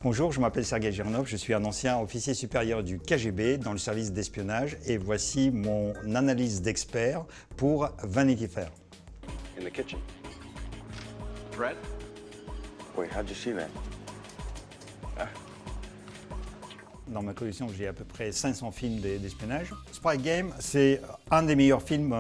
Bonjour, je m'appelle Sergei Girnov, je suis un ancien officier supérieur du KGB dans le service d'espionnage et voici mon analyse d'expert pour Vanity Fair. In the kitchen. Threat? Wait, how'd you see that? Dans ma collection, j'ai à peu près 500 films d'espionnage. Spy Game, c'est un des meilleurs films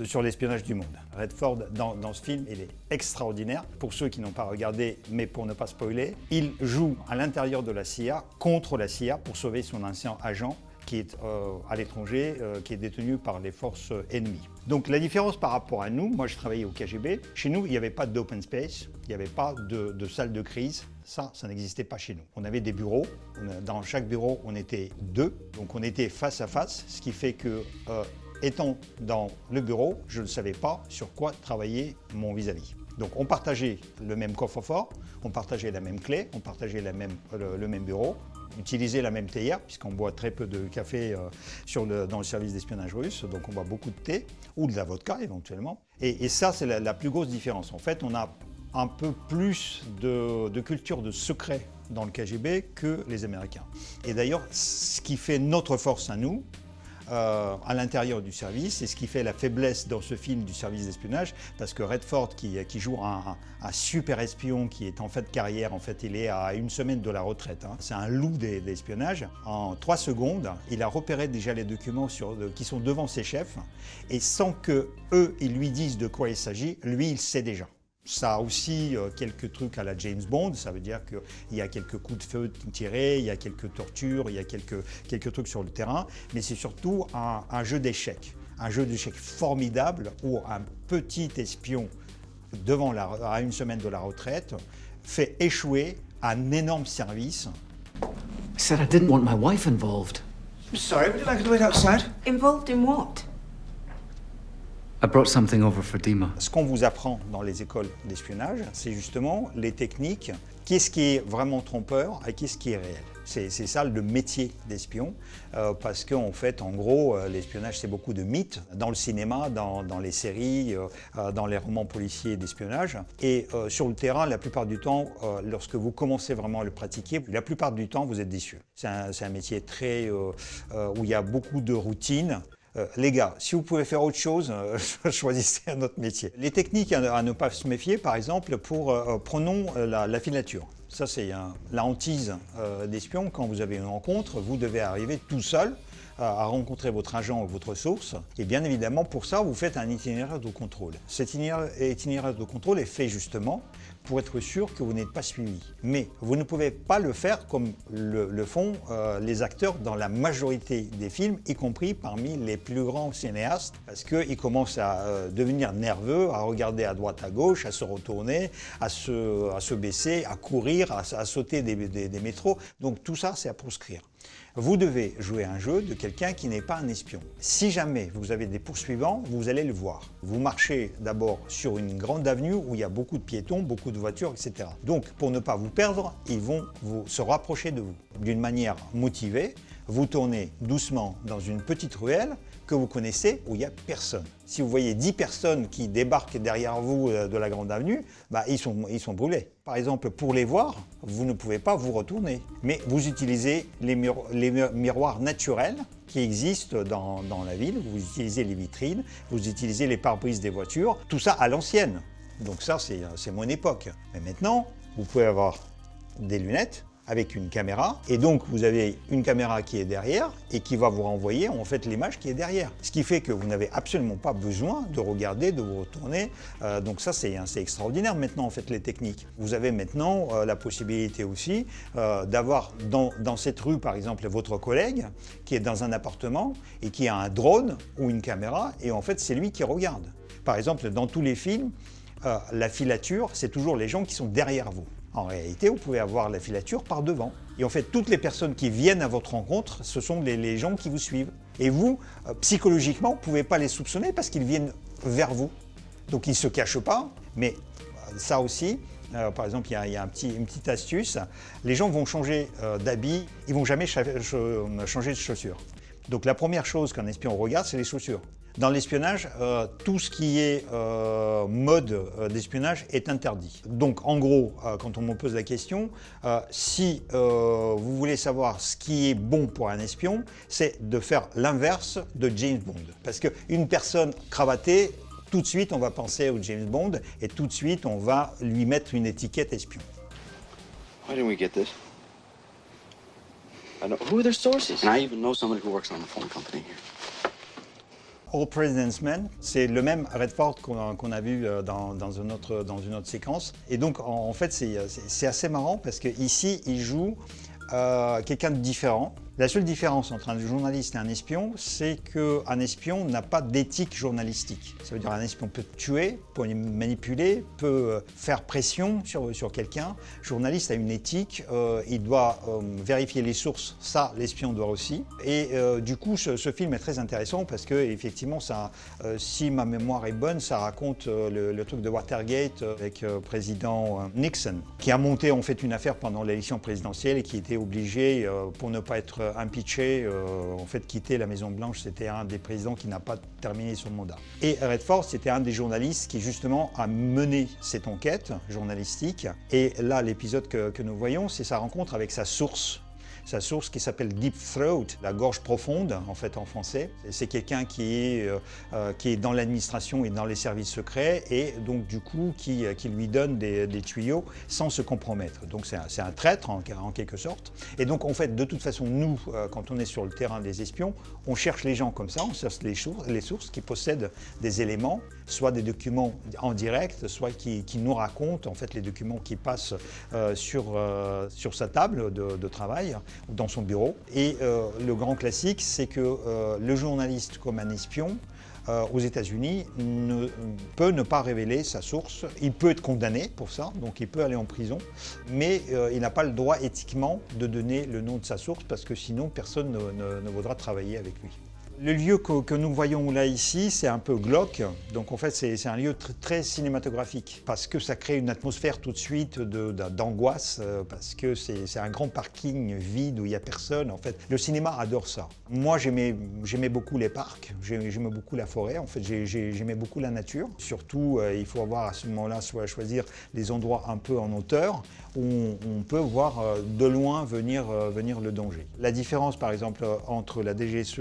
sur l'espionnage du monde. Redford, dans ce film, il est extraordinaire. Pour ceux qui n'ont pas regardé, mais pour ne pas spoiler, il joue à l'intérieur de la CIA, contre la CIA, pour sauver son ancien agent qui est à l'étranger, qui est détenu par les forces ennemies. Donc la différence par rapport à nous, moi je travaillais au KGB, chez nous il n'y avait pas d'open space, il n'y avait pas de salle de crise, ça n'existait pas chez nous. On avait des bureaux, dans chaque bureau on était deux, donc on était face à face, ce qui fait que étant dans le bureau, je ne savais pas sur quoi travaillait mon vis-à-vis. Donc on partageait le même coffre-fort, on partageait la même clé, on partageait le même bureau, utiliser la même théière, puisqu'on boit très peu de café dans le service d'espionnage russe, donc on boit beaucoup de thé, ou de la vodka éventuellement. Et ça, c'est la plus grosse différence. En fait, on a un peu plus de culture de secret dans le KGB que les Américains. Et d'ailleurs, ce qui fait notre force à nous, à l'intérieur du service, et ce qui fait la faiblesse dans ce film du service d'espionnage, parce que Redford, qui joue un super espion qui est en fait carrière, en fait il est à une semaine de la retraite, hein. C'est un loup de l'espionnage. En 3 secondes, il a repéré déjà les documents qui sont devant ses chefs, et sans que eux ils lui disent de quoi il s'agit, lui il sait déjà. Ça a aussi quelques trucs à la James Bond, ça veut dire qu'il y a quelques coups de feu tirés, il y a quelques tortures, il y a quelques trucs sur le terrain, mais c'est surtout un jeu d'échecs. Un jeu d'échecs formidable où un petit espion à une semaine de la retraite fait échouer un énorme service. I said I didn't want my wife involved. I'm sorry, would you like to wait outside? Involved in what? I brought something over for Dima. Ce qu'on vous apprend dans les écoles d'espionnage, c'est justement les techniques, qu'est-ce qui est vraiment trompeur et qu'est-ce qui est réel. C'est ça le métier d'espion, parce qu'en fait, en gros, l'espionnage, c'est beaucoup de mythes dans le cinéma, dans les séries, dans les romans policiers d'espionnage. Et sur le terrain, la plupart du temps, lorsque vous commencez vraiment à le pratiquer, la plupart du temps, vous êtes déçus. C'est un métier où il y a beaucoup de routine. Les gars, si vous pouvez faire autre chose, choisissez un autre métier. Les techniques à ne pas se méfier, par exemple, prenons la filature. Ça, c'est la hantise d'espion. Quand vous avez une rencontre, vous devez arriver tout seul à rencontrer votre agent ou votre source. Et bien évidemment, pour ça, vous faites un itinéraire de contrôle. Cet itinéraire de contrôle est fait justement pour être sûr que vous n'êtes pas suivi. Mais vous ne pouvez pas le faire comme le font les acteurs dans la majorité des films, y compris parmi les plus grands cinéastes, parce qu'ils commencent à devenir nerveux, à regarder à droite, à gauche, à se retourner, à se baisser, à courir, à sauter des métros. Donc tout ça, c'est à proscrire. Vous devez jouer un jeu de quelqu'un qui n'est pas un espion. Si jamais vous avez des poursuivants, vous allez le voir. Vous marchez d'abord sur une grande avenue où il y a beaucoup de piétons, beaucoup de voitures, etc. Donc, pour ne pas vous perdre, ils vont se rapprocher de vous. D'une manière motivée, vous tournez doucement dans une petite ruelle que vous connaissez où il n'y a personne. Si vous voyez 10 personnes qui débarquent derrière vous de la grande avenue, ils sont brûlés. Par exemple, pour les voir, vous ne pouvez pas vous retourner. Mais vous utilisez les miroirs naturels qui existent dans la ville, vous utilisez les vitrines, vous utilisez les pare-brises des voitures, tout ça à l'ancienne. Donc ça, c'est mon époque. Mais maintenant, vous pouvez avoir des lunettes avec une caméra, et donc vous avez une caméra qui est derrière et qui va vous renvoyer en fait l'image qui est derrière. Ce qui fait que vous n'avez absolument pas besoin de regarder, de vous retourner. Donc ça c'est extraordinaire maintenant en fait les techniques. Vous avez maintenant la possibilité aussi d'avoir dans cette rue par exemple votre collègue qui est dans un appartement et qui a un drone ou une caméra et en fait c'est lui qui regarde. Par exemple dans tous les films, la filature c'est toujours les gens qui sont derrière vous. En réalité, vous pouvez avoir la filature par devant. Et en fait, toutes les personnes qui viennent à votre rencontre, ce sont les gens qui vous suivent. Et vous, psychologiquement, vous ne pouvez pas les soupçonner parce qu'ils viennent vers vous. Donc ils ne se cachent pas, mais ça aussi, par exemple, il y a une petite astuce. Les gens vont changer d'habit, ils ne vont jamais changer de chaussures. Donc la première chose qu'un espion regarde, c'est les chaussures. Dans l'espionnage, tout ce qui est mode d'espionnage est interdit. Donc en gros, quand on me pose la question, si vous voulez savoir ce qui est bon pour un espion, c'est de faire l'inverse de James Bond. Parce qu'une personne cravattée, tout de suite on va penser au James Bond et tout de suite on va lui mettre une étiquette espion. Why didn't we get this? I know. Who are their sources? And I even know somebody who works on the phone company here. All President's Men, c'est le même Redford qu'on a vu dans une autre séquence. Et donc, en fait, c'est assez marrant parce qu'ici, il joue quelqu'un de différent. La seule différence entre un journaliste et un espion, c'est qu'un espion n'a pas d'éthique journalistique. Ça veut dire qu'un espion peut tuer, peut manipuler, peut faire pression sur quelqu'un. Le journaliste a une éthique, il doit vérifier les sources, ça l'espion doit aussi. Et du coup, ce film est très intéressant parce que effectivement, si ma mémoire est bonne, ça raconte le truc de Watergate avec le président Nixon, qui a monté en fait une affaire pendant l'élection présidentielle et qui était obligé, pour ne pas être impeaché, en fait quitter la Maison-Blanche. C'était un des présidents qui n'a pas terminé son mandat. Et Redford, c'était un des journalistes qui justement a mené cette enquête journalistique. Et là, l'épisode que nous voyons, c'est sa rencontre avec sa source qui s'appelle Deep Throat, la gorge profonde en fait en français. C'est quelqu'un qui est dans l'administration et dans les services secrets et donc du coup qui lui donne des tuyaux sans se compromettre. Donc c'est un traître en quelque sorte. Et donc en fait de toute façon nous, quand on est sur le terrain des espions, on cherche les gens comme ça, on cherche les sources qui possèdent des éléments, soit des documents en direct, soit qui nous racontent en fait les documents qui passent sur sa table de travail ou dans son bureau. Et le grand classique, c'est que le journaliste comme un espion aux États-Unis peut ne pas révéler sa source. Il peut être condamné pour ça, donc il peut aller en prison, mais il n'a pas le droit éthiquement de donner le nom de sa source parce que sinon personne ne voudra travailler avec lui. Le lieu que nous voyons là ici, c'est un peu glauque, donc en fait c'est un lieu très cinématographique parce que ça crée une atmosphère tout de suite d'angoisse parce que c'est un grand parking vide où il n'y a personne. En fait, le cinéma adore ça. Moi j'aimais beaucoup les parcs, j'aimais beaucoup la forêt, en fait j'aimais beaucoup la nature. Surtout il faut avoir à ce moment-là choisir des endroits un peu en hauteur où on peut voir de loin venir le danger. La différence par exemple entre la DGSE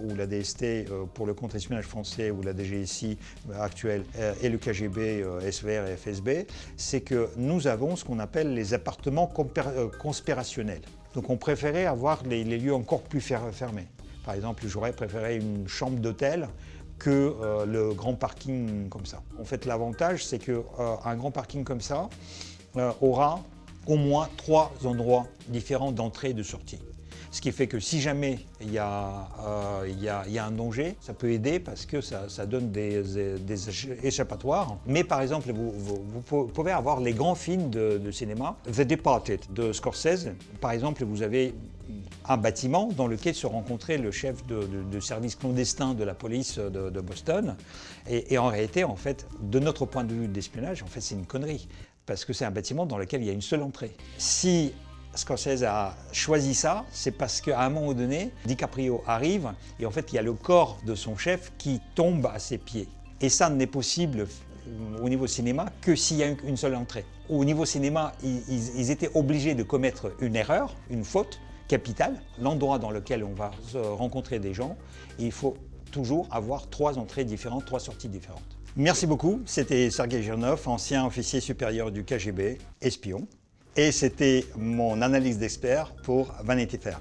ou la DST pour le contre-espionnage français ou la DGSI actuelle et le KGB, SVR et FSB, c'est que nous avons ce qu'on appelle les appartements conspirationnels. Donc on préférait avoir les lieux encore plus fermés. Par exemple, j'aurais préféré une chambre d'hôtel que le grand parking comme ça. En fait, l'avantage, c'est qu'un grand parking comme ça aura au moins 3 endroits différents d'entrée et de sortie. Ce qui fait que si jamais il y a un danger, ça peut aider parce que ça donne des échappatoires. Mais par exemple, vous pouvez avoir les grands films de cinéma. The Departed de Scorsese, par exemple, vous avez un bâtiment dans lequel se rencontrait le chef de service clandestin de la police de Boston. Et en réalité, en fait, de notre point de vue d'espionnage, en fait, c'est une connerie. Parce que c'est un bâtiment dans lequel il y a une seule entrée. Si Scorsese a choisi ça, c'est parce qu'à un moment donné, DiCaprio arrive et en fait il y a le corps de son chef qui tombe à ses pieds. Et ça n'est possible au niveau cinéma que s'il y a une seule entrée. Au niveau cinéma, ils étaient obligés de commettre une erreur, une faute capitale, l'endroit dans lequel on va rencontrer des gens, et il faut toujours avoir 3 entrées différentes, 3 sorties différentes. Merci beaucoup, c'était Sergei Girnov, ancien officier supérieur du KGB, espion. Et c'était mon analyse d'expert pour Vanity Fair.